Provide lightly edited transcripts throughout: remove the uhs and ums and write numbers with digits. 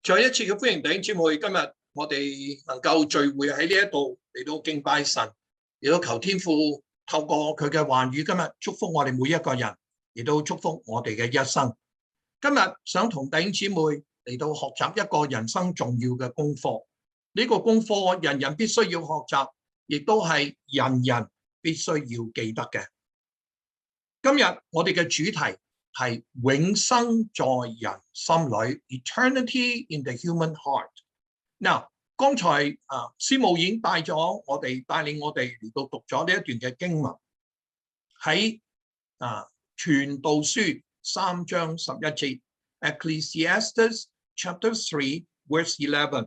再一次嘅歡迎弟兄姊妹，今日我哋能夠聚會喺呢一度嚟到敬拜神，嚟到求天父透過佢嘅話語，今日祝福我哋每一個人，亦都祝福我哋嘅一生。今日想同弟兄姊妹嚟到學習一個人生重要嘅功課，呢個功課人人必須要學習，亦都係人人必須要記得嘅。今日我哋嘅主題係永生在人心裏 ，Eternity in the human heart。嗱，剛才師母已經帶領我哋嚟到讀咗呢一段嘅經文，喺傳道書3章11節 ，Ecclesiastes chapter 3 verse 11。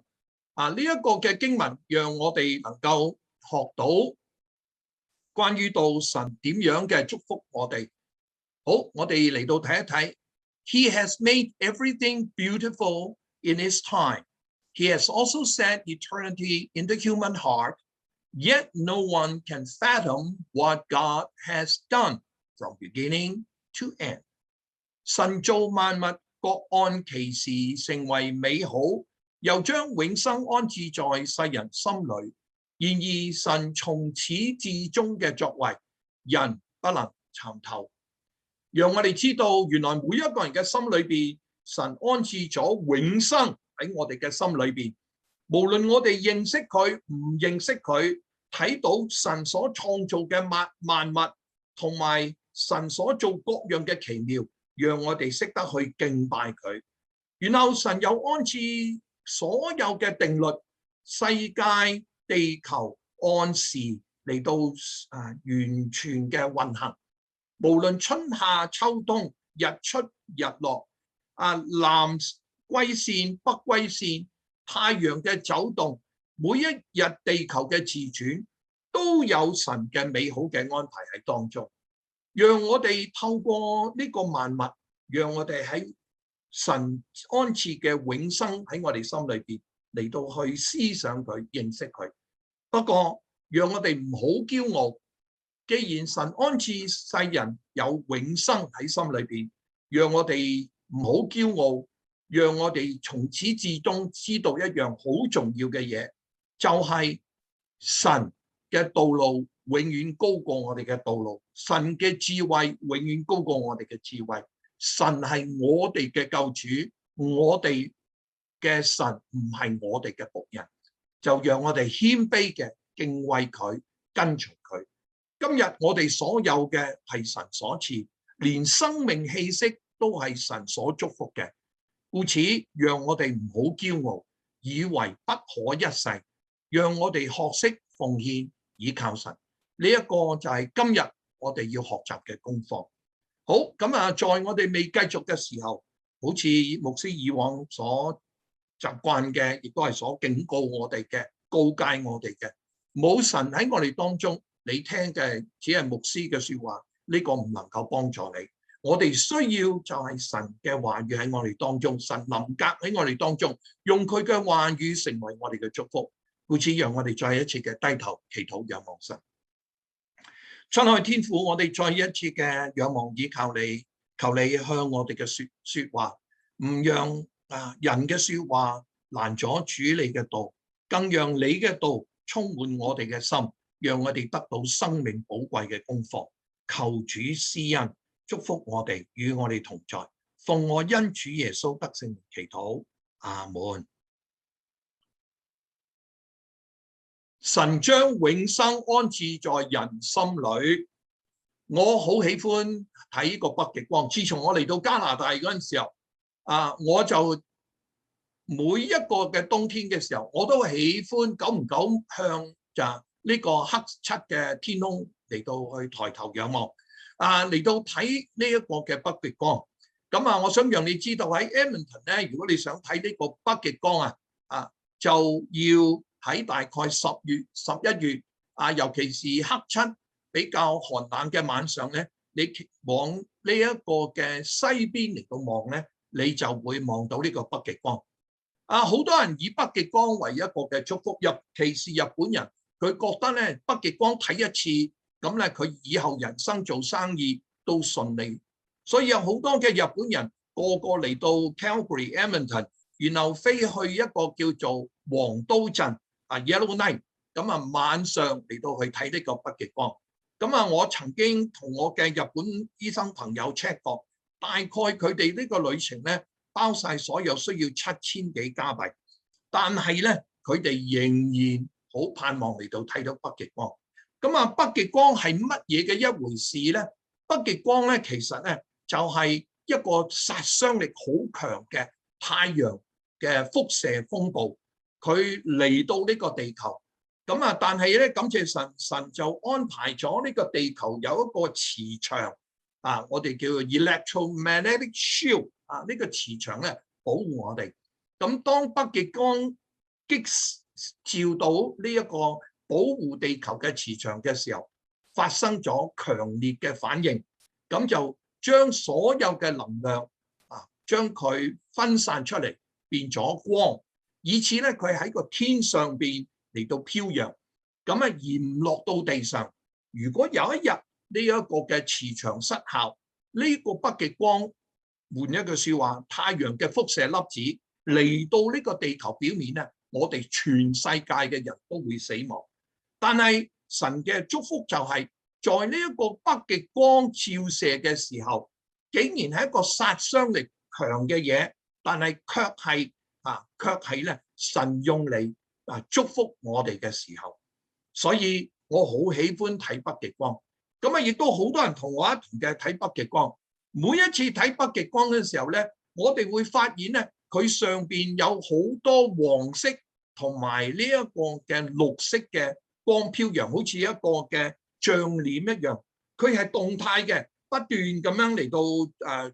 呢一個嘅經文讓我哋能夠學到關於到神點樣嘅祝福我哋。好，我哋嚟到睇一睇。He has made everything beautiful in his time. He has also set eternity in the human heart. Yet no one can fathom what God has done from beginning to end. 神造萬物，各按其時成為美好，又將永生安置在世人心裏。然而神從始至終嘅作為，人不能參透。讓我哋知道，原來每一個人嘅心裏邊，神安置咗永生喺我哋嘅心裏邊。無論我哋認識佢唔認識佢，睇到神所創造嘅萬物，同埋神所做各樣嘅奇妙，讓我哋識得去敬拜佢。然後神又安置所有嘅定律，世界、地球按時嚟到完全嘅運行。無論春夏秋冬，日出日落，南歸線北歸線，太陽嘅走動，每一日地球嘅自轉，都有神嘅美好嘅安排喺當中。讓我哋透過呢個萬物，讓我哋喺神安置嘅永生喺我哋心裏邊嚟到去思想佢，認識佢。不過讓我哋唔好驕傲。既然神安置世人有永生喺心裏邊，讓我哋唔好驕傲，讓我哋從始至終知道一樣好重要嘅嘢，就係神嘅道路永遠高過我哋嘅道路，神嘅智慧永遠高過我哋嘅智慧。神係我哋嘅救主，我哋嘅神唔係我哋嘅僕人，就讓我哋謙卑嘅敬畏佢，跟從佢。今日我哋所有嘅係神所賜，連生命氣息都係神所祝福嘅，故此讓我哋唔好驕傲，以為不可一世，讓我哋學識奉獻，倚靠神。呢一個就係今日我哋要學習嘅功課。好，咁在我哋未繼續嘅時候，好似牧師以往所習慣嘅，亦都係所警告我哋嘅，告誡我哋嘅，冇神喺我哋當中。你聽嘅只係牧師嘅說話，呢個唔能夠幫助你。我哋需要就係神嘅話語喺我哋當中，神臨格喺我哋當中，用佢嘅話語成為我哋嘅祝福。故此，讓我哋再一次嘅低頭祈禱仰望神。親愛天父，我哋再一次嘅仰望倚靠你，求你向我哋嘅說話，唔讓人嘅說話攔阻主你嘅道，更讓你嘅道充滿我哋嘅心。讓我哋得到生命寶貴嘅功課，求主施恩祝福我哋，與我哋同在。奉我因主耶穌得勝祈禱，阿門。神將永生安置在人心裏，我好喜歡睇個北極光。自從我嚟到加拿大嗰陣時候，我就每一個嘅冬天嘅時候，我都喜歡久唔久向呢個黑漆嘅天空嚟到去抬頭仰望，嚟到睇呢一個嘅北極光。咁我想讓你知道喺 Edmonton 咧，如果你想睇呢個北極光就要喺大概10月、11月尤其是黑漆比較寒冷嘅晚上咧，你往呢一個嘅西邊嚟到望咧，你就會望到呢個北極光。好多人以北極光為一個嘅祝福，尤其是日本人。佢覺得咧北極光睇一次，咁咧佢以後人生做生意都順利，所以有好多嘅日本人個個嚟到 Calgary、Edmonton 然後飛去一個叫做黃刀鎮Yellowknife， 咁晚上嚟到去睇呢個北極光。咁我曾經同我嘅日本醫生朋友 check 過，大概佢哋呢個旅程咧包晒所有需要7000幾加幣，但係咧佢哋仍然好盼望嚟到睇到北極光。咁北極光係乜嘢嘅一回事咧？北極光咧其實咧就係一個殺傷力好強嘅太陽嘅輻射風暴，佢嚟到呢個地球。咁但係咧，感謝神，神就安排咗呢個地球有一個磁場我哋叫做 electromagnetic shield 呢個磁場咧保護我哋。咁當北極光擊照到呢一個保護地球嘅磁場嘅時候，發生咗強烈嘅反應，咁就將所有嘅能量將佢分散出嚟，變咗光，以此咧佢喺個天上邊嚟到飄揚，咁而唔落到地上。如果有一日呢一個嘅磁場失效，呢個北極光，換一句說話，太陽嘅輻射粒子嚟到呢個地球表面咧，我哋全世界嘅人都會死亡。但係神嘅祝福就係在呢一個北極光照射嘅時候，竟然係一個殺傷力強嘅嘢，但係卻係咧神用嚟祝福我哋嘅時候。所以我好喜歡睇北極光，咁亦都好多人同我一同嘅睇北極光。每一次睇北極光嘅時候咧，我哋會發現咧佢上邊有好多黃色同埋呢一個嘅綠色嘅光飄揚，好似一個嘅像臉一樣，佢係動態嘅，不斷咁樣嚟到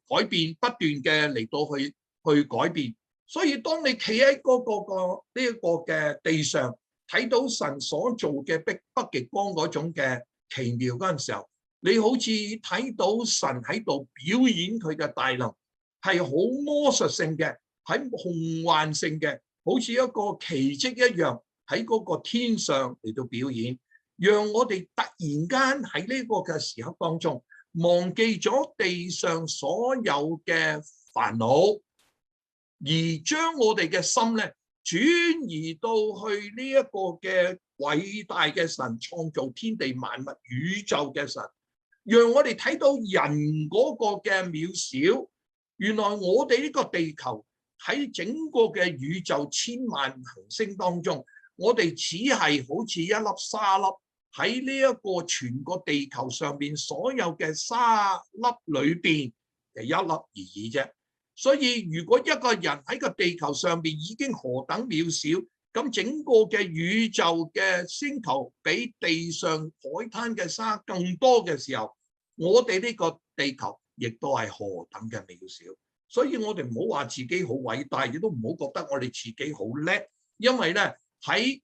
改變，不斷嘅嚟到去改變。所以當你企喺呢一個嘅地上，睇到神所做嘅北極光嗰種嘅奇妙嗰陣時候，你好似睇到神喺度表演佢嘅大能，係好魔術性嘅，係夢幻性嘅，好似一個奇蹟一樣喺嗰個天上嚟到表演，讓我哋突然間喺呢個嘅時刻當中忘記咗地上所有嘅煩惱，而將我哋嘅心咧轉移到去呢一個嘅偉大嘅神，創造天地萬物宇宙嘅神，讓我哋睇到人嗰個嘅渺小。原來我哋呢個地球喺整個嘅宇宙千萬行星當中，我哋只係好似一粒沙粒喺呢一個全個地球上面所有嘅沙粒裏邊嘅一粒而已啫。所以如果一個人喺個地球上邊已經何等渺小，咁整個嘅宇宙嘅星球比地上海灘嘅沙更多嘅時候，我哋呢個地球亦都係何等嘅渺小。所以我哋唔好話自己好偉大，亦都唔好覺得我哋自己好叻，因為咧喺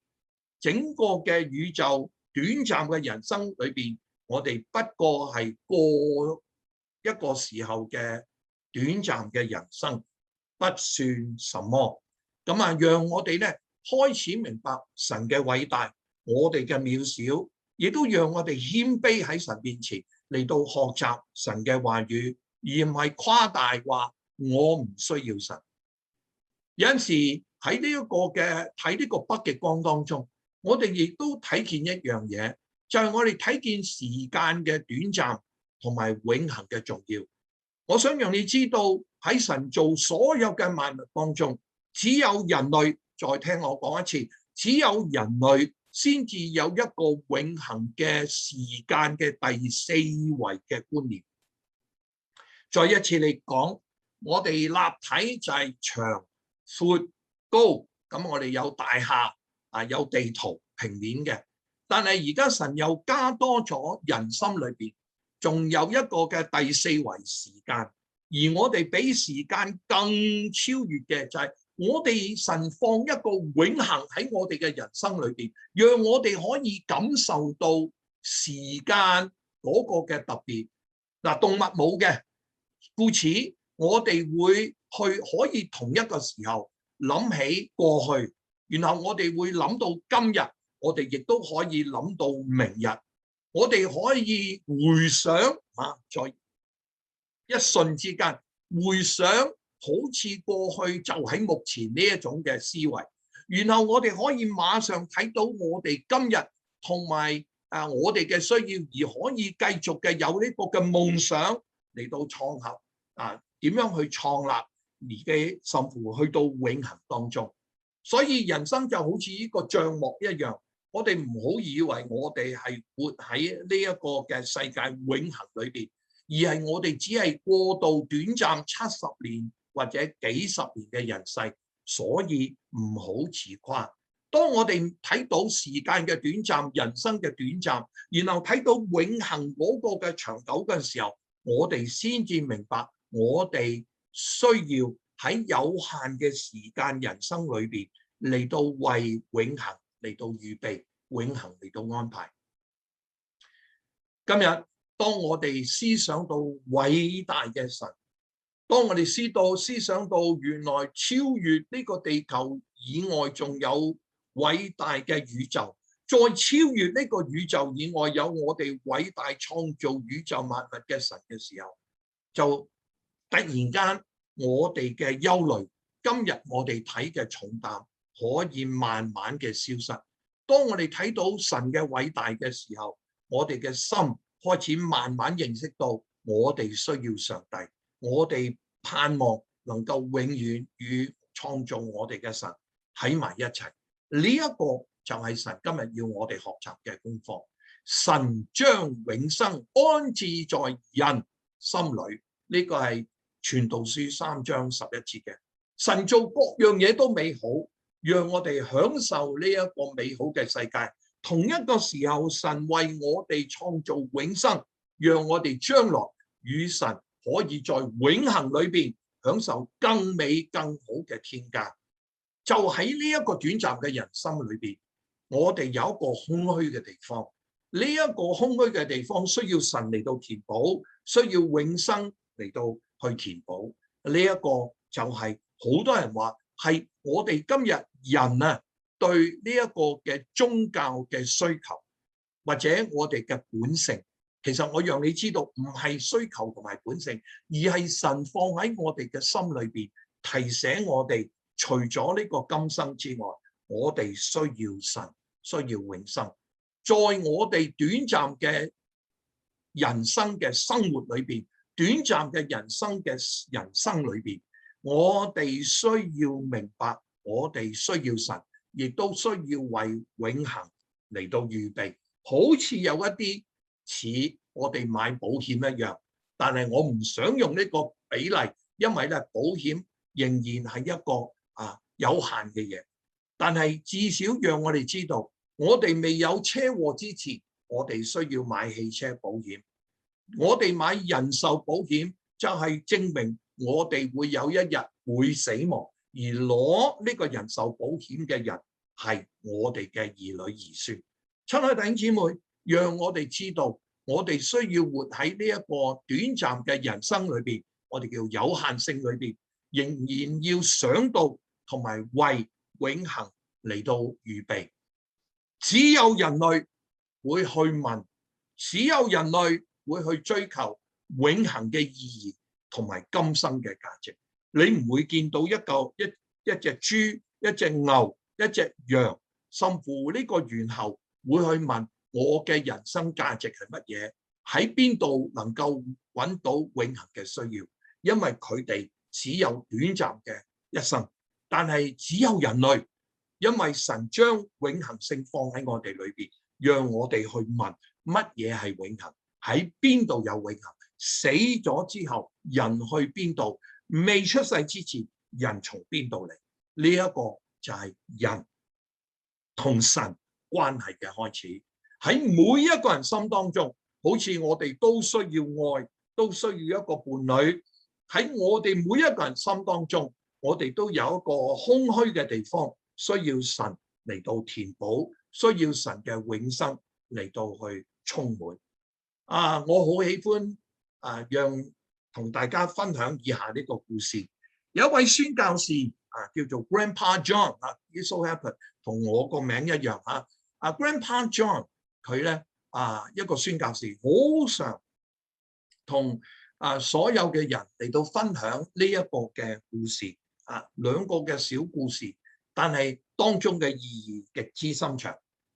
整個嘅宇宙短暫嘅人生裏邊，我哋不過係過一個時候嘅短暫嘅人生，不算什麼。咁讓我哋咧開始明白神嘅偉大，我哋嘅渺小，亦都讓我哋謙卑喺神面前嚟到學習神嘅話語，而唔係誇大話我唔需要神。有陣時喺呢一個嘅睇呢個北極光當中，我哋亦都睇見一樣嘢，就係我哋睇見時間嘅短暫同埋永恆嘅重要。我想讓你知道喺神做所有嘅萬物當中，只有人類，再聽我講一次，只有人類先至有一個永恆嘅時間嘅第四維嘅觀念。再一次嚟講，我哋立體就係長、闊、高，咁我哋有大廈有地圖平面嘅，但係而家神又加多咗人心裏邊，仲有一個嘅第四維時間，而我哋比時間更超越嘅就係我哋神放一個永恆喺我哋嘅人生裏邊，讓我哋可以感受到時間嗰個嘅特別。動物冇嘅，故此我哋會去可以同一個時候諗起過去，然後我哋會諗到今日，我哋亦都可以諗到明日。我哋可以回想在一瞬之間回想好似過去就喺目前呢一種嘅思維，然後我哋可以馬上睇到我哋今日同埋我哋嘅需要，而可以繼續嘅有呢個嘅夢想嚟到創合點樣去創立而嘅甚乎去到永恆當中。所以人生就好似呢個帳幕一樣，我哋唔好以為我哋係活喺呢一個嘅世界永恆裏邊，而係我哋只係過渡短暫70年或者幾十年嘅人世，所以唔好自誇。當我哋睇到時間嘅短暫，人生嘅短暫，然後睇到永恆嗰個嘅長久嘅時候，我哋先至明白我哋需要喺有限嘅時間人生裏邊嚟到為永恆嚟到預備，永恆嚟到安排。今日當我哋思想到偉大嘅神，當我哋思想到原來超越呢個地球以外仲有偉大嘅宇宙，再超越呢個宇宙以外有我哋偉大創造宇宙萬物嘅神嘅時候，就突然間我哋嘅憂慮，今日我哋睇嘅重擔可以慢慢嘅消失。當我哋睇到神嘅偉大嘅時候，我哋嘅心開始慢慢認識到我哋需要上帝，我哋盼望能夠永遠與創造我哋嘅神喺埋一齊。呢一個就係神今日要我哋學習嘅功課。神將永生安置在人心裏，呢個係傳道書3章11節嘅。神做各樣嘢都美好，讓我哋享受呢一個美好嘅世界。同一個時候，神為我哋創造永生，讓我哋將來與神可以在永恆裏邊享受更美更好嘅天家。就喺呢一個短暫嘅人生裏邊，我哋有一個空虛嘅地方。呢一個空虛嘅地方需要神嚟到填補，需要永生嚟到去填補。呢一個就係好多人話係我哋今日人對呢一個嘅宗教嘅需求，或者我哋嘅本性。其實我讓你知道，唔係需求同埋本性，而係神放喺我哋嘅心裏邊，提醒我哋。除咗呢個今生之外，我哋需要神，需要永生。在我哋短暫嘅人生嘅生活裏邊，短暫嘅人生裏邊，我哋需要明白，我哋需要神，亦都需要為永恆嚟到預備。好似有一啲似我哋買保險一樣，但係我唔想用呢個比例，因為咧保險仍然係一個有限嘅嘢，但係至少讓我哋知道，我哋未有車禍之前，我哋需要買汽車保險。我哋買人壽保險就係證明我哋會有一日會死亡，而攞呢個人壽保險嘅人係我哋嘅兒女兒孫。親愛弟兄姊妹，讓我哋知道，我哋需要活喺呢一個短暫嘅人生裏邊，我哋叫有限性裏邊，仍然要想到。同埋為永恆嚟到預備，只有人類會去問，只有人類會去追求永恆嘅意義同埋今生嘅價值。你唔會見到一隻豬、一隻牛、一隻羊，甚乎呢個猿猴會去問我嘅人生價值係乜嘢？喺邊度能夠揾到永恆嘅需要？因為佢哋只有短暫嘅一生。但係只有人類，因為神將永恆性放喺我哋裏邊，讓我哋去問乜嘢係永恆，喺邊度有永恆？死咗之後，人去邊度？未出世之前，人從邊度嚟？呢一個就係人同神關係嘅開始。喺每一個人心當中，好似我哋都需要愛，都需要一個伴侶。喺我哋每一個人心當中，我哋都有一個空虛嘅地方，需要神嚟到填補，需要神嘅永生嚟到去充滿。我好喜歡讓同大家分享以下呢個故事。有一位宣教士叫做 Grandpa John so happen 同我個名一樣Grandpa John 佢咧一個宣教士，好常同所有嘅人嚟到分享呢一個嘅故事兩個嘅小故事，但係當中嘅意義極之深長。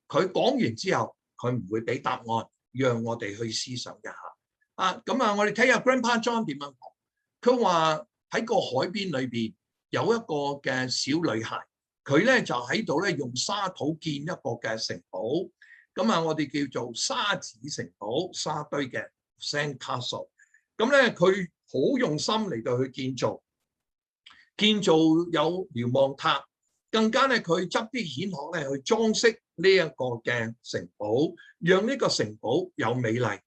佢講完之後，佢唔會俾答案，讓我哋去思想一下。咁我哋睇下 Grandpa John 點樣講。佢話喺個海邊裏邊有一個嘅小女孩，佢咧就喺度咧用沙土建一個嘅城堡。咁我哋叫做沙子城堡，沙堆嘅 sand castle。咁咧佢好用心嚟到去建造有瞭望塔，更加咧佢執啲蜆殼咧去裝飾呢一個嘅城堡，讓呢個城堡有美麗。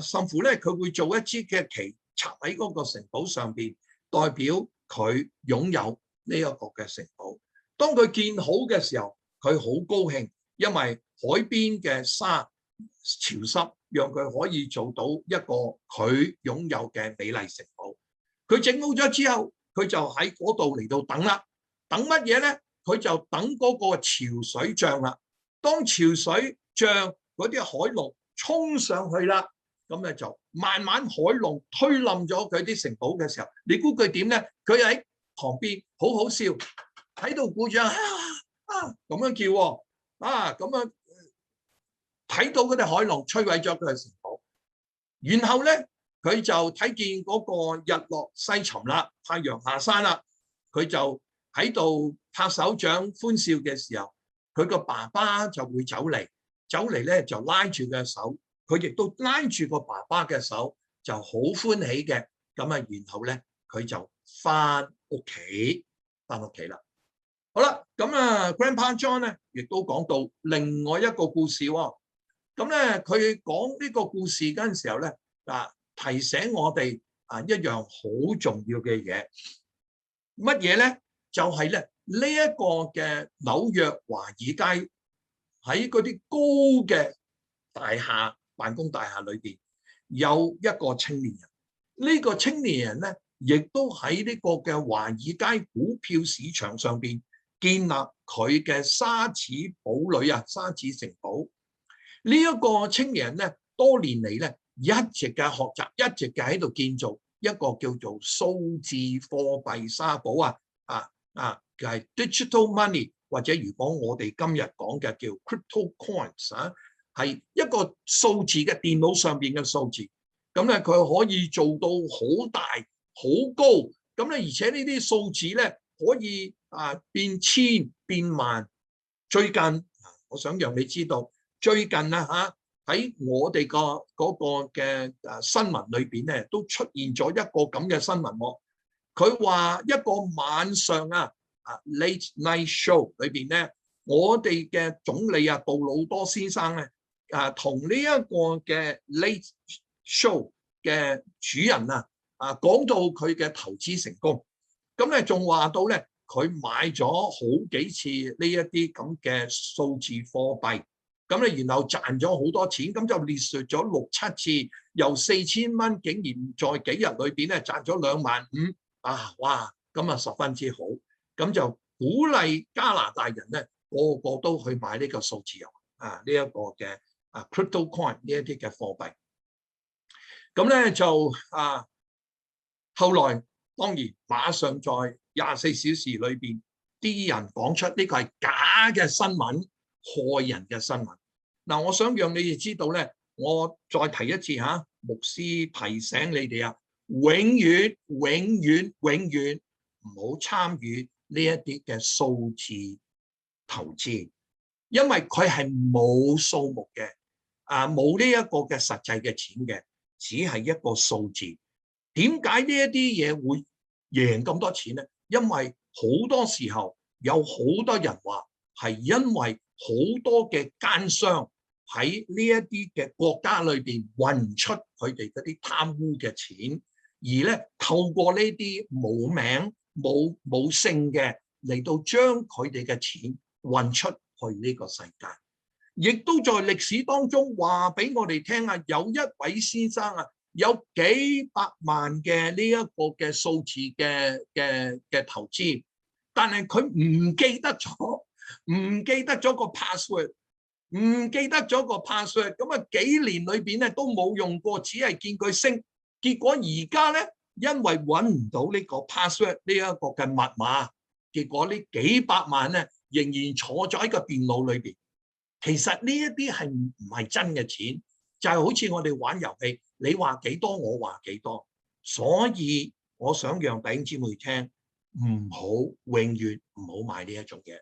甚至咧佢會做一支嘅旗插喺嗰個城堡上邊，代表佢擁有呢一個嘅城堡。當佢建好嘅時候，佢好高興，因為海邊嘅沙潮濕，讓佢可以做到一個佢擁有嘅美麗城堡。佢整好咗之後，佢就喺嗰度嚟到等啦。等乜嘢咧？佢就等嗰個潮水漲啦。當潮水漲，嗰啲海龍衝上去啦，咁咧就慢慢海龍推冧咗佢啲城堡嘅時候，你估佢點咧？佢喺旁邊好好笑，喺度鼓掌咁樣叫咁樣睇到嗰啲海龍摧毀咗佢嘅城堡。然後咧佢就睇見嗰個日落西沉啦，太陽下山啦，佢就喺度拍手掌歡笑嘅時候，佢個爸爸就會走嚟咧就拉住佢嘅手，佢亦都拉住個爸爸嘅手，就好歡喜嘅。咁然後咧佢就翻屋企啦。好啦，咁Grandpa John 咧亦都講到另外一個故事喎。咁咧佢講呢個故事嗰陣時候咧提醒我哋一樣好重要嘅嘢，乜嘢咧？就係咧呢一個嘅紐約華爾街喺嗰啲高嘅大廈辦公大廈裏邊有一個青年人。呢個青年人咧亦都喺呢個嘅華爾街股票市場上邊建立佢嘅沙子堡壘沙子城堡。呢一個青年人咧多年嚟咧一直嘅學習，一直嘅喺度建造一個叫做數字貨幣沙堡係 digital money， 或者如果我哋今日講嘅叫 crypto coins 係一個數字嘅電腦上邊嘅數字。咁咧佢可以做到好大好高，咁咧而且呢啲數字咧可以變千變萬。最近我想讓你知道，最近喺我哋嗰個嘅新聞裏邊咧都出現咗一個咁嘅新聞。佢話一個晚上late night show 裏邊咧，我哋嘅總理杜魯多先生咧同呢一個嘅 late show 嘅主人講到佢嘅投資成功，咁咧仲話到咧佢買咗好幾次呢一啲咁嘅數字貨幣，咁咧然後賺咗好多錢，咁就列述咗6、7次，由4000蚊竟然在幾日裏邊咧賺咗25000哇！咁十分之好，咁就鼓勵加拿大人咧個個都去買呢個數字油呢一個嘅crypto coin 呢一啲嘅貨幣。咁咧就後來當然馬上在24小時裏邊，啲人講出呢個係假嘅新聞，害人嘅新聞。嗱，我想讓你哋知道咧，我再提一次牧師提醒你哋永遠唔好參與呢一啲嘅數字投資，因為佢係冇數目嘅，冇呢一個嘅實際嘅錢嘅，只係一個數字。點解呢一啲嘢會贏咁多錢咧？因為好多時候有好多人話係因為好多嘅奸商喺呢一啲嘅國家裏邊運出佢哋嗰啲貪污嘅錢，而咧透過呢啲冇名冇姓嘅嚟到將佢哋嘅錢運出去呢個世界。亦都在歷史當中話俾我哋聽有一位先生有幾百萬嘅呢一個嘅數字嘅投資，但係佢唔記得咗個 password，咁幾年裏邊咧都冇用過，只係見佢升，結果而家咧，因為揾唔到呢個 password 呢一個嘅密碼，結果呢幾百萬咧仍然坐咗喺個電腦裏邊。其實呢一啲係唔係真嘅錢，就係好似我哋玩遊戲，你話幾多，我話幾多。所以我想讓弟兄姊妹聽，唔好永遠唔好買呢一種嘢。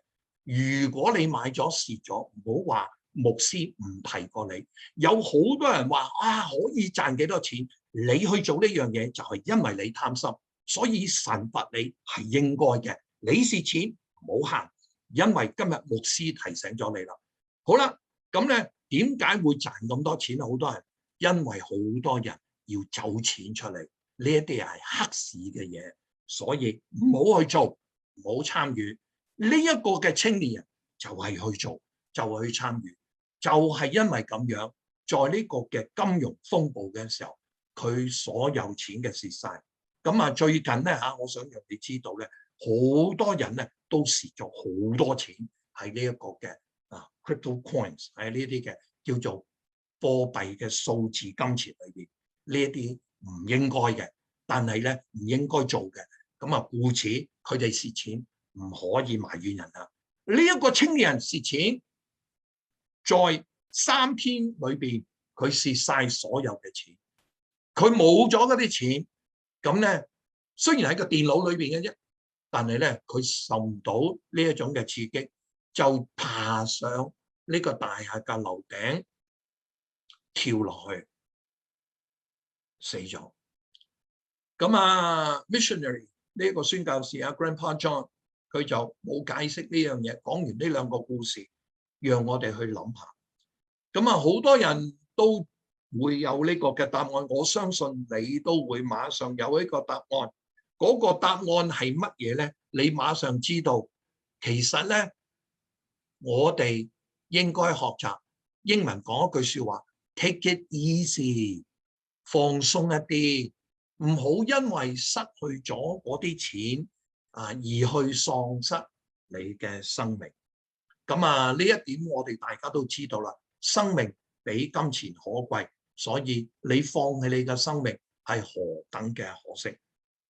如果你買咗蝕咗，唔好話牧師唔提過你。有好多人話啊，可以賺幾多錢，你去做呢樣嘢就係因為你貪心，所以神罰你係應該嘅。你蝕錢唔好行，因為今日牧師提醒咗你啦。好啦，咁咧點解會賺咁多錢？好多人因為好多人要走錢出嚟，呢一啲係黑市嘅嘢，所以唔好去做，唔好參與。呢一個嘅青年人就係去做，就係去參與，就係因為咁樣，在呢個嘅金融風暴嘅時候，佢所有錢嘅蝕晒。咁啊，最近咧嚇，我想讓你知道咧，好多人咧都蝕咗好多錢喺呢一個嘅crypto coins 喺呢啲嘅叫做貨幣嘅數字金錢裏邊，呢一啲唔應該嘅，但係咧唔應該做嘅。咁啊，故此佢哋蝕錢。唔可以埋怨人啊！呢一個青年人蝕錢，在3天裏邊佢蝕晒所有嘅錢，佢冇咗嗰啲錢，咁咧雖然喺個電腦裏邊嘅啫，但係咧佢受唔到呢一種嘅刺激，就爬上呢個大廈嘅樓頂跳落去，死咗。咁啊 ，missionary 呢個宣教士啊 ，Grandpa John。佢就冇解釋呢樣嘢，講完呢兩個故事，讓我哋去諗下。咁啊，好多人都會有呢個嘅答案，我相信你都會馬上有一個答案。嗰個答案係乜嘢咧？你馬上知道。其實咧，我哋應該學習英文講一句説話 ，take it easy，放鬆一啲，唔好因為失去咗嗰啲錢。而去喪失你嘅生命，咁啊呢一點我哋大家都知道啦。生命比金錢可貴，所以你放棄你嘅生命係何等嘅可惜。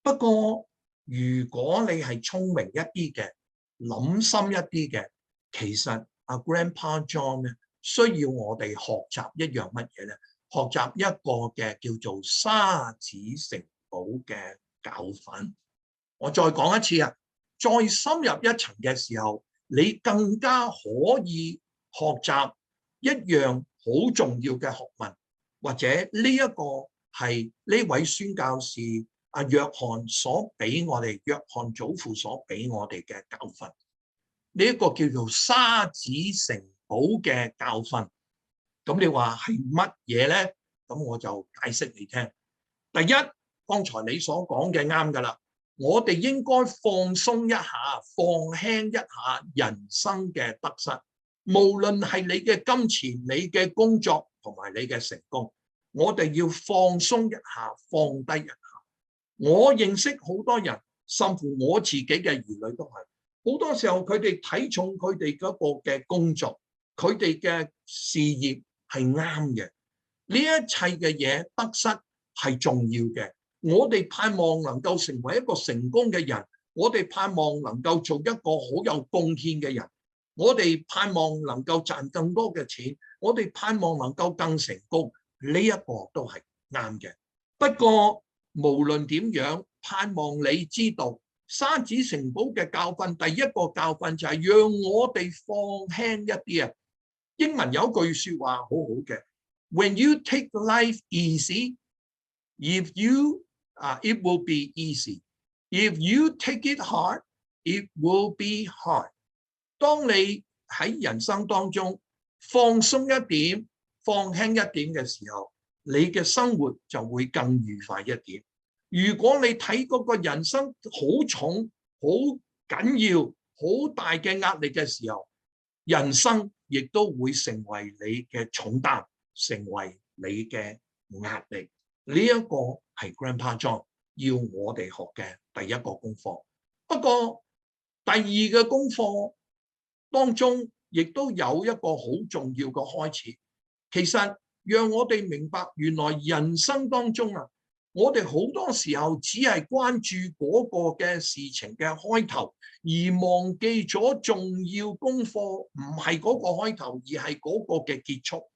不過如果你係聰明一啲嘅，諗深一啲嘅，其實阿 Grandpa John 咧需要我哋學習一樣乜嘢咧？學習一個嘅叫做沙子城堡嘅教訓。我再講一次啊，再深入一層嘅時候，你更加可以學習一樣好重要嘅學問，或者呢一個係呢位宣教士阿約翰所俾我哋，約翰祖父所俾我哋嘅教訓。呢一個叫做沙子城堡嘅教訓。咁你話係乜嘢咧？咁我就解釋你聽。第一，剛才你所講嘅啱噶啦。我哋應該放鬆一下，放輕一下人生嘅得失。無論係你嘅金錢、你嘅工作同埋你嘅成功，我哋要放鬆一下，放低一下。我認識好多人，甚至我自己嘅兒女都係，好多時候佢哋睇重佢哋嗰個嘅工作，佢哋嘅事業係啱嘅。呢一切嘅嘢得失係重要嘅。我哋盼望能夠成為一個成功嘅人，我哋盼望能夠做一個好有貢獻嘅人，我哋盼望能夠賺更多嘅錢，我哋盼望能夠更成功，呢一個都係啱嘅。不過無論點樣，盼望你知道沙子城堡嘅教訓，第一個教訓就係讓我哋放輕一啲啊。英文有句說話好好嘅 ，When you take life easy, if you it will be easy. If you take it hard, it will be hard. 當你喺人生當中放鬆一點、放輕一點嘅時候，你嘅生活就會更愉快一點。如果你睇嗰個人生好重、好緊要、好大嘅壓力嘅時候，人生亦都會成為你嘅重擔，成為你嘅壓力。呢一個係 Grandpa John 要我哋學嘅第一個功課。不過第二個功課當中，亦都有一個好重要嘅開始。其實讓我哋明白，原來人生當中啊，我哋好多時候只係關注嗰個嘅事情嘅開頭，而忘記咗重要功課，唔係嗰個開頭，而係嗰個嘅結束。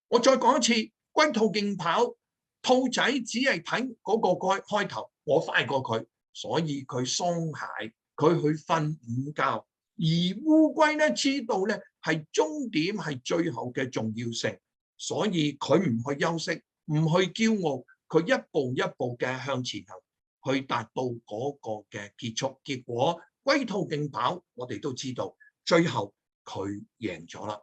我再講一次，龜兔競跑，兔仔只係睇嗰個開頭，我快過佢，所以佢鬆懈，佢去瞓午覺。而烏龜咧知道咧係終點係最後嘅重要性，所以佢唔去休息，唔去驕傲。佢一步一步嘅向前行，去達到嗰個嘅結束。結果龜兔競跑，我哋都知道，最後佢贏咗啦。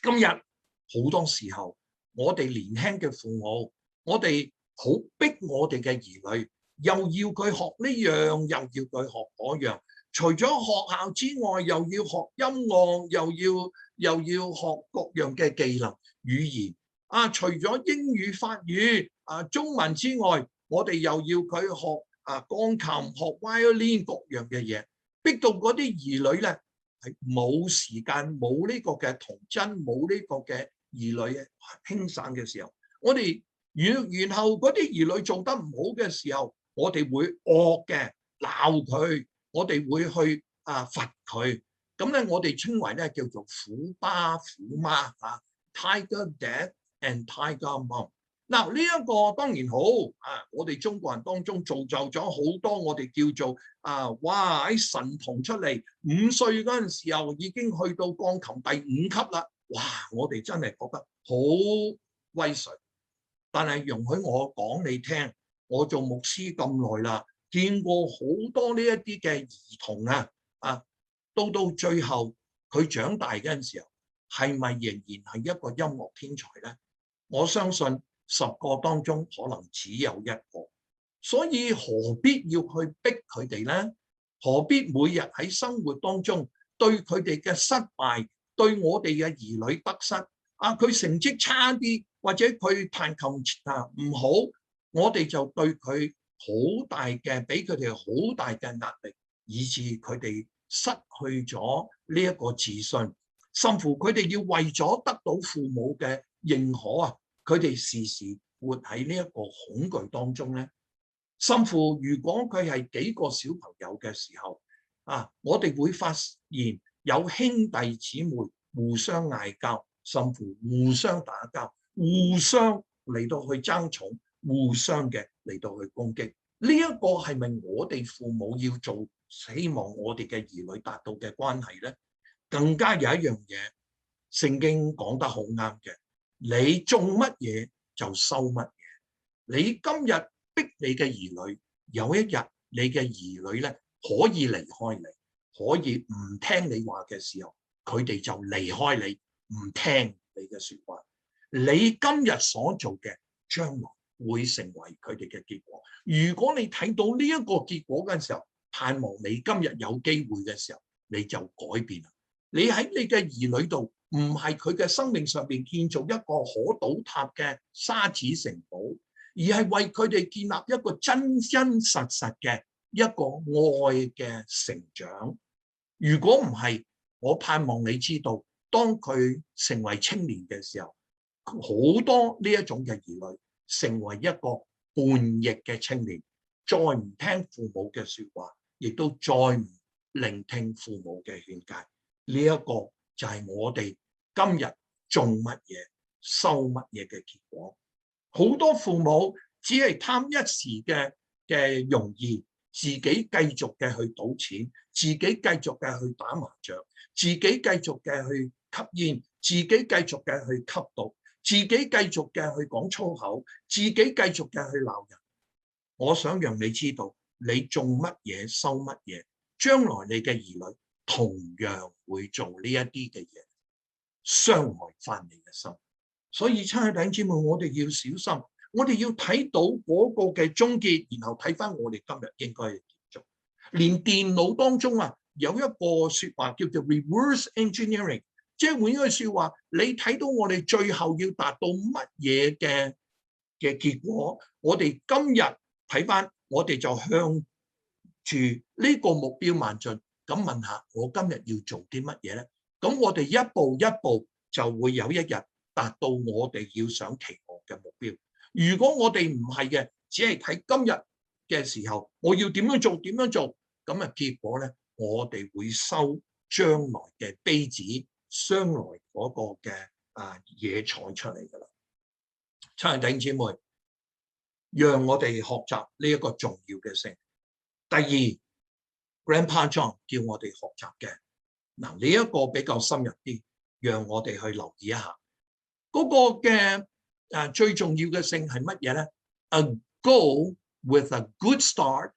今日好多時候，我哋年輕嘅父母，我哋好逼我哋嘅兒女，又要佢學呢樣，又要佢學嗰樣。除咗學校之外，又要學音樂，又要學各樣嘅技能語言。除咗英語、法語、中文之外，我哋又要佢學鋼琴、學 violin 各樣嘅嘢，逼到嗰啲兒女咧係冇時間、冇呢個嘅童真、冇呢個嘅兒女輕省嘅時候，我哋然後嗰啲兒女做得唔好嘅時候，我哋會惡嘅鬧佢，我哋會去罰佢，咁咧我哋稱為咧叫做虎爸虎媽Tiger Dad and Tiger Mom。嗱呢一個當然好我哋中國人當中造就咗好多我哋叫做哇喺神童出嚟，5歲嗰陣時候已經去到鋼琴第5級啦，哇！我哋真係覺得好威水。但係容許我講你聽，我做牧師咁耐啦，見過好多呢一啲嘅兒童到最後佢長大嗰陣時候，係咪仍然係一個音樂天才咧？我相信10個當中可能只有1個，所以何必要去逼佢哋咧？何必每日喺生活當中對佢哋嘅失敗，對我哋嘅兒女得失佢成績差啲，或者佢彈琴唔好，我哋就對佢好大嘅，俾佢哋好大嘅壓力，以致佢哋失去咗呢一個自信，甚乎佢哋要為咗得到父母嘅認可佢哋時時活喺呢一個恐懼當中咧。甚乎如果佢係幾個小朋友嘅時候我哋會發現有兄弟姊妹互相嗌交，甚乎互相打交，互相嚟到去爭寵，互相嘅嚟到去攻擊。呢一個係咪我哋父母要做，希望我哋嘅兒女達到嘅關係咧？更加有一樣嘢，聖經講得好啱嘅，你種乜嘢就收乜嘢。你今日逼你嘅兒女，有一日你嘅兒女咧可以離開你，可以唔聽你話嘅時候，佢哋就離開你，唔聽你嘅說話。你今日所做嘅，將來會成為佢哋嘅結果。如果你睇到呢一個結果嘅時候，盼望你今日有機會嘅時候，你就改變啦。你喺你嘅兒女度，唔係佢嘅生命上邊建造一個可倒塌嘅沙子城堡，而係為佢哋建立一個真真實實嘅一個愛嘅成長。如果唔係，我盼望你知道，當佢成為青年嘅時候，好多呢一種嘅兒女成為一個叛逆嘅青年，再唔聽父母嘅說話，亦都再唔聆聽父母嘅勸誡。呢一個就係我哋今日種乜嘢收乜嘢嘅結果。好多父母只係貪一時嘅容易，自己繼續嘅去賭錢，自己繼續嘅去打麻將，自己繼續嘅去吸煙，自己繼續嘅去吸毒，自己繼續嘅去講粗口，自己繼續嘅去鬧人。我想讓你知道，你種乜嘢收乜嘢，將來你嘅兒女同樣會做呢一啲嘅嘢，傷害翻你嘅心。所以親愛弟兄姊妹，我哋要小心，我哋要睇到嗰個嘅終結，然後睇翻我哋今日應該點做。連電腦當中有一個說話叫做 reverse engineering， 即係換一句說話，你睇到我哋最後要達到乜嘢嘅結果，我哋今日睇翻，我哋就向住呢個目標邁進。咁問下，我今日要做啲乜嘢咧？咁我哋一步一步就會有一日達到我哋要想期望嘅目標。如果我哋唔係嘅，只係睇今日嘅時候，我要點樣做，咁啊結果咧，我哋會收將來嘅稗子，將來嗰個嘅野菜出嚟噶啦。親愛弟兄姊妹，讓我哋學習呢一個重要嘅性。第二 ，Grandpa John 叫我哋學習嘅嗱，呢一個比較深入啲，讓我哋去留意一下嗰個嘅最重要嘅性係乜嘢咧 ？A goal with a good start,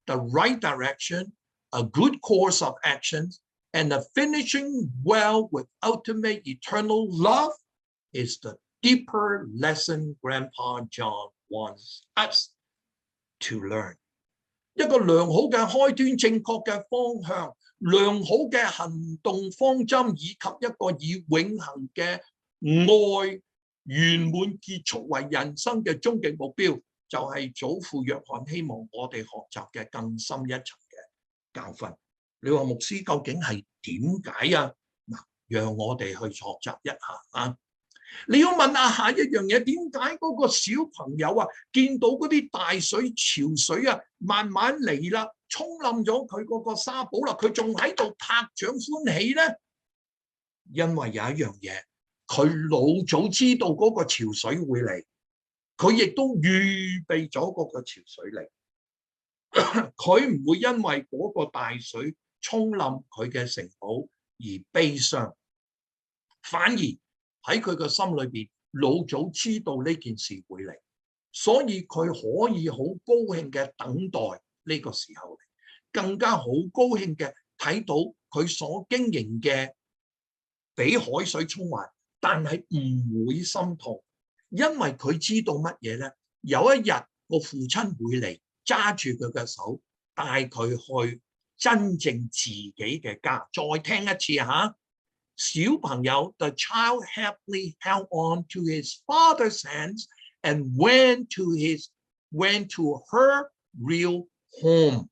the right direction, a good course of actions, and a finishing well with ultimate eternal love is the deeper lesson Grandpa John wants us to learn. 一個良好嘅開端、正確嘅方向、良好嘅行動方針，以及一個以永恆嘅愛圓滿結束為人生嘅終極目標，就係祖父約翰希望我哋學習嘅更深一層嘅教訓。你話牧師究竟係點解啊？嗱，讓我哋去學習一下啊！你要問下一樣嘢，點解嗰個小朋友啊，見到嗰啲大水潮水啊，慢慢嚟啦，沖冧咗佢嗰個沙堡啦，佢仲喺度拍掌歡喜咧？因為有一樣嘢，佢老早知道嗰個潮水會嚟，佢亦都預備咗嗰個潮水嚟，佢唔會因為嗰個大水沖冧佢嘅城堡而悲傷，反而喺佢嘅心裏邊，老早知道呢件事會嚟，所以佢可以好高興嘅等待呢個時候嚟，更加好高興嘅睇到佢所經營嘅俾海水沖壞，但係唔會心痛，因為佢知道乜嘢咧？有一日個父親會嚟揸住佢嘅手，帶佢去真正自己嘅家。再聽一次嚇。小朋友 ，the child happily held on to his father's hands and went to her real home。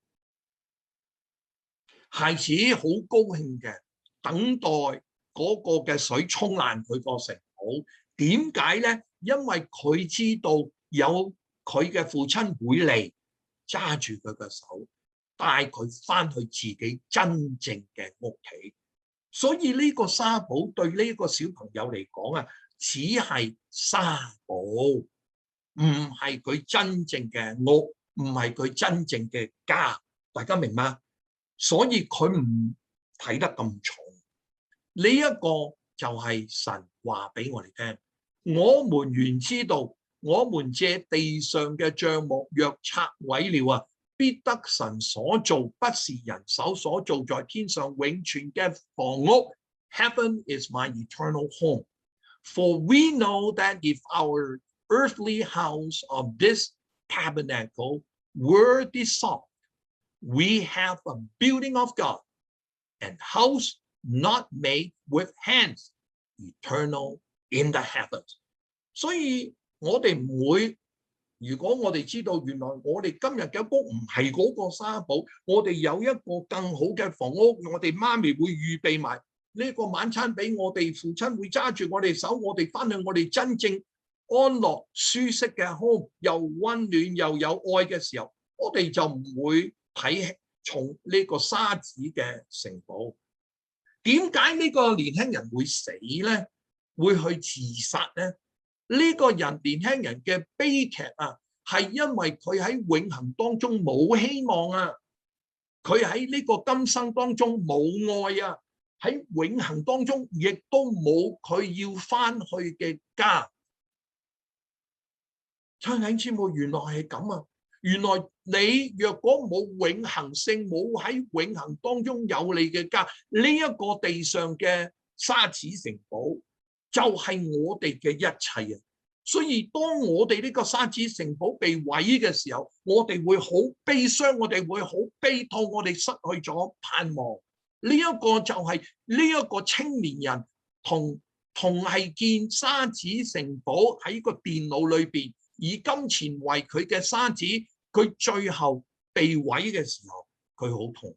孩子好高興嘅等待嗰個嘅水沖爛佢個城堡。點解咧？因為佢知道有佢嘅父親會嚟揸住佢嘅手，帶佢翻去自己真正嘅屋企。所以呢個沙堡對呢個小朋友嚟講啊，只係沙堡，唔係佢真正嘅屋，唔係佢真正嘅家。大家明嗎？所以佢唔睇得咁重。呢一個就係神話俾我哋聽。我們原知道，我們借地上嘅帳幕若拆毀了啊，必得神所造，不是人手所造，在天上永存嘅房屋。Heaven is my eternal home. For we know that if our earthly house of this tabernacle were dissolved, we have a building of God, and house not made with hands, eternal in the heavens. 所以我哋唔會。如果我哋知道原來我哋今日嘅屋唔係嗰個沙堡，我哋有一個更好嘅房屋，我哋媽咪會預備埋呢個晚餐俾我哋，父親會揸住我哋手，我哋翻去我哋真正安樂舒適嘅 home， 又溫暖又有愛嘅時候，我哋就唔會睇重呢個沙子嘅城堡。點解呢個年輕人會死咧？會去自殺咧？呢個人年輕人嘅悲劇啊，係因為佢喺永恆當中冇希望啊，佢喺呢個今生當中冇愛啊，喺永恆當中亦都冇佢要翻去嘅家。親兄姊妹，原來係咁啊！原來你若果冇永恆性，冇喺永恆當中有你嘅家，呢一個地上嘅沙子城堡就係我哋嘅一切啊！所以當我哋呢個沙子城堡被毀嘅時候，我哋會好悲傷，我哋會好悲痛，我哋失去咗盼望。呢一個就係呢一個青年人同係建沙子城堡喺個電腦裏邊，以金錢為佢嘅沙子，佢最後被毀嘅時候，佢好痛。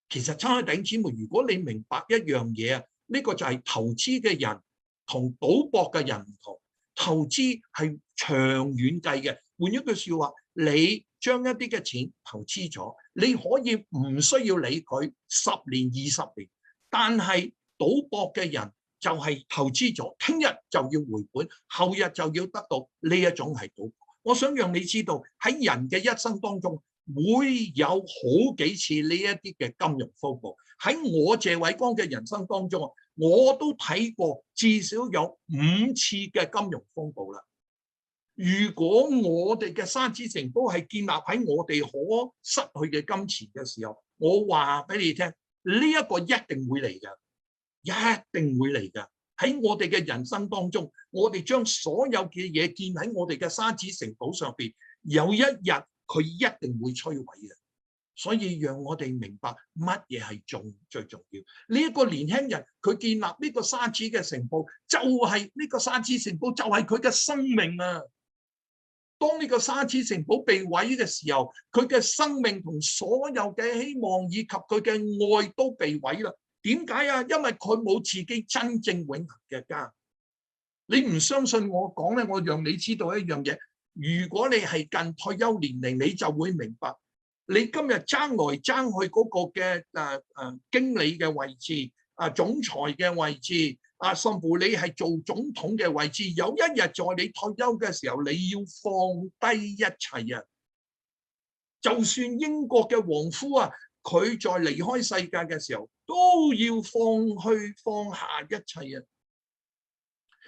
其實親愛弟兄姊妹，如果你明白一樣嘢啊，呢個就係投資嘅人同賭博嘅人唔同。投資係長遠計嘅。換一句說話，你將一啲嘅錢投資咗，你可以唔需要理佢10年、20年，但係賭博嘅人就係投資咗，聽日就要回本，後日就要得到，呢一種係賭博。我想讓你知道喺人嘅一生當中，會有好幾次呢一啲嘅金融風暴。喺我謝偉光嘅人生當中，我都睇過至少有5次嘅金融風暴啦。如果我哋嘅沙子城堡係建立喺我哋可失去嘅金錢嘅時候，我話俾你聽，呢一個一定會嚟嘅，一定會嚟嘅。喺我哋嘅人生當中，我哋將所有嘅嘢建喺我哋嘅沙子城堡上邊，有一日佢一定會摧毀嘅。所以讓我哋明白乜嘢係最重要。呢一個年輕人佢建立呢個沙子嘅城堡，就係呢個沙子城堡就係佢嘅生命啊！當呢個沙子城堡被毀嘅時候，佢嘅生命同所有嘅希望以及佢嘅愛都被毀啦。點解啊？因為佢冇自己真正永恆嘅家。你唔相信我講咧，我讓你知道一樣嘢。如果你係近退休年齡，你就會明白。你今日爭來爭去嗰個嘅經理嘅位置，總裁嘅位置，甚至你係做總統嘅位置，有一日在你退休嘅時候，你要放低一切啊！就算英國嘅王夫啊，佢在離開世界嘅時候，都要放下一切啊！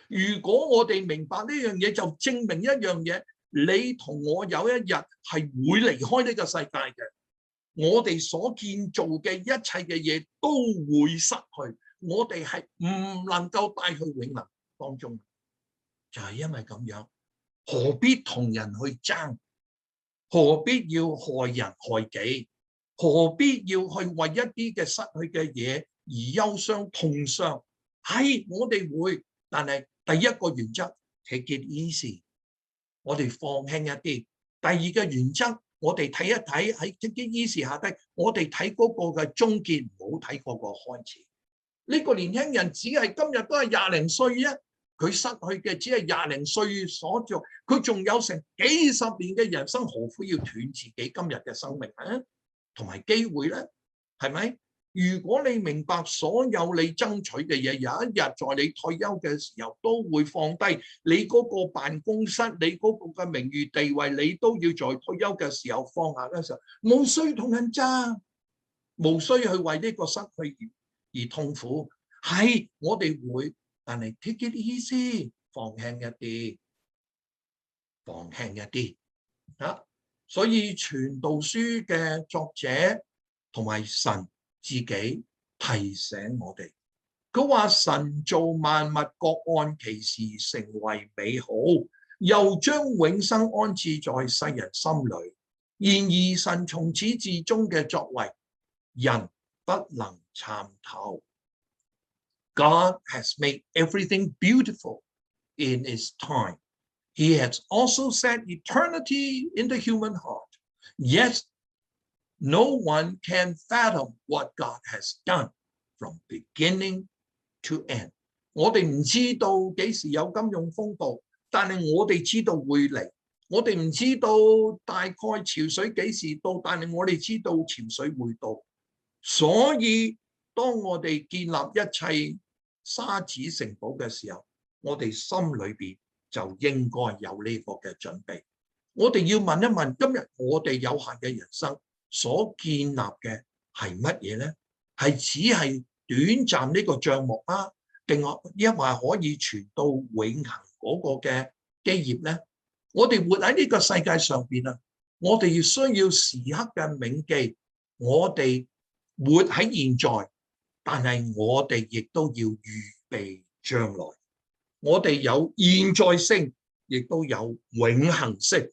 如果我哋明白呢樣嘢，就證明一樣嘢。你同我有一日係會離開呢個世界嘅，我哋所建造嘅一切嘅嘢都會失去，我哋係唔能夠帶去永恆當中。就係因為咁樣，何必同人去爭？何必要害人害己？何必要去為一啲嘅失去嘅嘢而憂傷痛傷？係我哋會，但係第一個原則 take it easy。我哋放輕一啲。第二個原則，我哋睇一睇喺 take it easy下低，我哋睇嗰個嘅終結，唔好睇嗰個開始。呢個年輕人只係今日都係20零歲啫，佢失去嘅只係20零歲所做，佢仲有成幾十年嘅人生，何苦要斷自己今日嘅生命咧？同埋機會咧，係咪？如果你明白所有你爭取嘅嘢，有一日在你退休嘅時候都會放低你嗰個辦公室，你嗰個嘅名譽地位，你都要在退休嘅時候放下嘅時候，冇需同人爭，冇需去為呢個失去而痛苦。係我哋會，但係 take it easy，放輕一啲，放輕一啲啊！所以傳道書嘅作者同埋神自己提醒我哋，佢話神造萬物各按其時成為美好，又將永生安置在世人心裏。然而神從始至終嘅作為，人不能參透。God has made everything beautiful in His time. He has also set eternity in the human heart. Yet no one can fathom what God has done from beginning to end. 我哋唔知道幾時有金融風暴，但係我哋知道會嚟。我哋唔知道大概潮水幾時到，但係我哋知道潮水會到。所以當我哋建立一切沙子城堡嘅時候，我哋心裏邊就應該有呢個嘅準備。我哋要問一問，今日我哋有限嘅人生所建立嘅係乜嘢咧？係只係短暫呢個帳目啊，定係抑或可以傳到永恆嗰個嘅基業咧？我哋活喺呢個世界上邊啊，我哋需要時刻嘅銘記，我哋活喺現在，但係我哋亦都要預備將來。我哋有現在性，亦都有永恆性。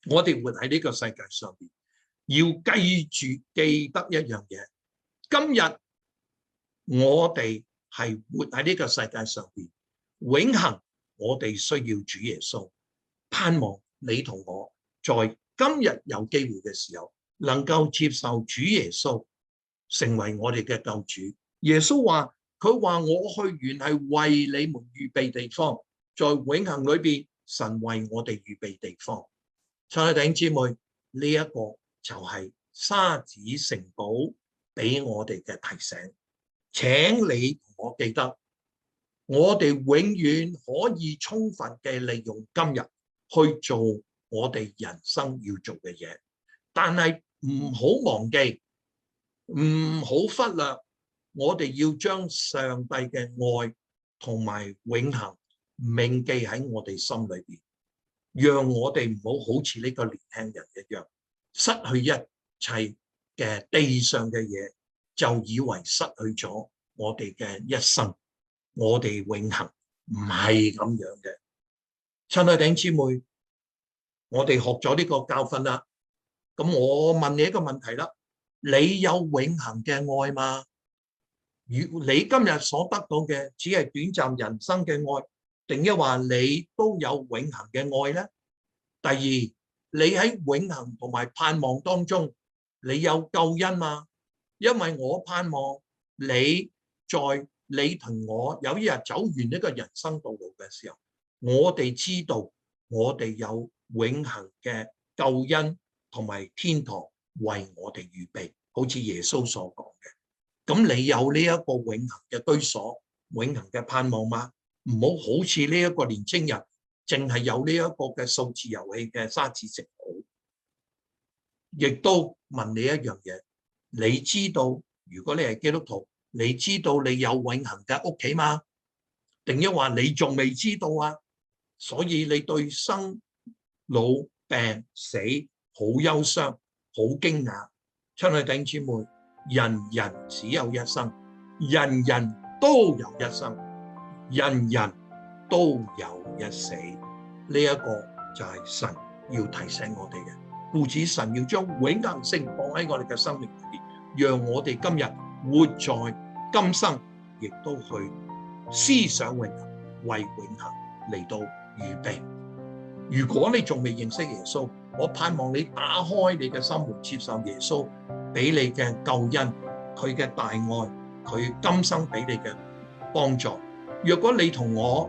我哋活喺呢個世界上邊，要記得一樣嘢。今日我哋係活喺呢個世界上邊，永恆我哋需要主耶穌。盼望你同我在今日有機會嘅時候，能夠接受主耶穌成為我哋嘅救主。耶穌話：佢話我去原係為你們預備地方，在永恆裏邊，神為我哋預備地方。親愛的弟兄姊妹，呢一個就係沙子城堡俾我哋嘅提醒。請你同我記得，我哋永遠可以充分嘅利用今日去做我哋人生要做嘅嘢，但係唔好忘記，唔好忽略，我哋要將上帝嘅愛同埋永恆銘記喺我哋心裏邊，讓我哋唔好好似呢個年輕人一樣，失去一切嘅地上嘅嘢，就以為失去咗我哋嘅一生，我哋永恆唔係咁樣嘅。親愛的弟兄姊妹，我哋學咗呢個教訓啦，咁我問你一個問題啦，你有永恆嘅愛嗎？如你今日所得到嘅只係短暫人生嘅愛，定抑或你都有永恆嘅愛呢？第二，你喺永恆同埋盼望當中，你有救恩嗎？因為我盼望你在你同我有一日走完呢個人生道路嘅時候，我哋知道我哋有永恆嘅救恩同埋天堂為我哋預備，好似耶穌所講嘅。咁你有呢一個永恆嘅居所、永恆嘅盼望嗎？唔好好似呢一個年青人，淨係有呢一個嘅數字遊戲嘅沙子城堡。亦都問你一樣嘢，你知道如果你係基督徒，你知道你有永恆嘅屋企嗎？定抑或你仲未知道啊？所以你對生老病死好憂傷、好驚訝。親愛的弟兄姊妹，人人只有一生，人人都有一生，人人都有一死。呢一個就係神要提醒我哋嘅。故此神要將永恆性放喺我哋嘅生命裏邊，讓我哋今日活在今生，亦都去思想永恆，為永恆嚟到預備。如果你仲未認識耶穌，我盼望你打開你嘅心門，接受耶穌俾你嘅救恩，佢嘅大愛，佢今生俾你嘅幫助。若果你同我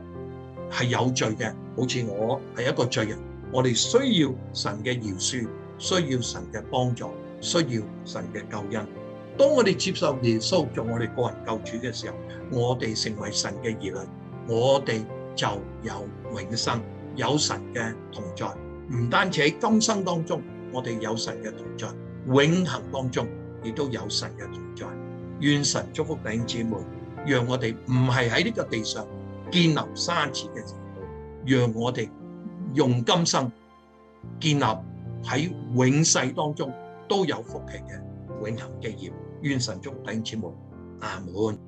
係有罪嘅，好似我係一個罪人，我哋需要神嘅饒恕，需要神嘅幫助，需要神嘅救恩。當我哋接受耶穌做我哋個人救主嘅時候，我哋成為神嘅兒女，我哋就有永生，有神嘅同在。唔單止喺今生當中，我哋有神嘅同在，永恆當中亦都有神嘅同在。願神祝福弟兄姊妹，讓我哋唔係喺呢個地上建立沙子嘅城堡，讓我哋用今生建立喺永世當中都有福氣嘅永恆基業。願神祝福弟兄姊妹，阿門。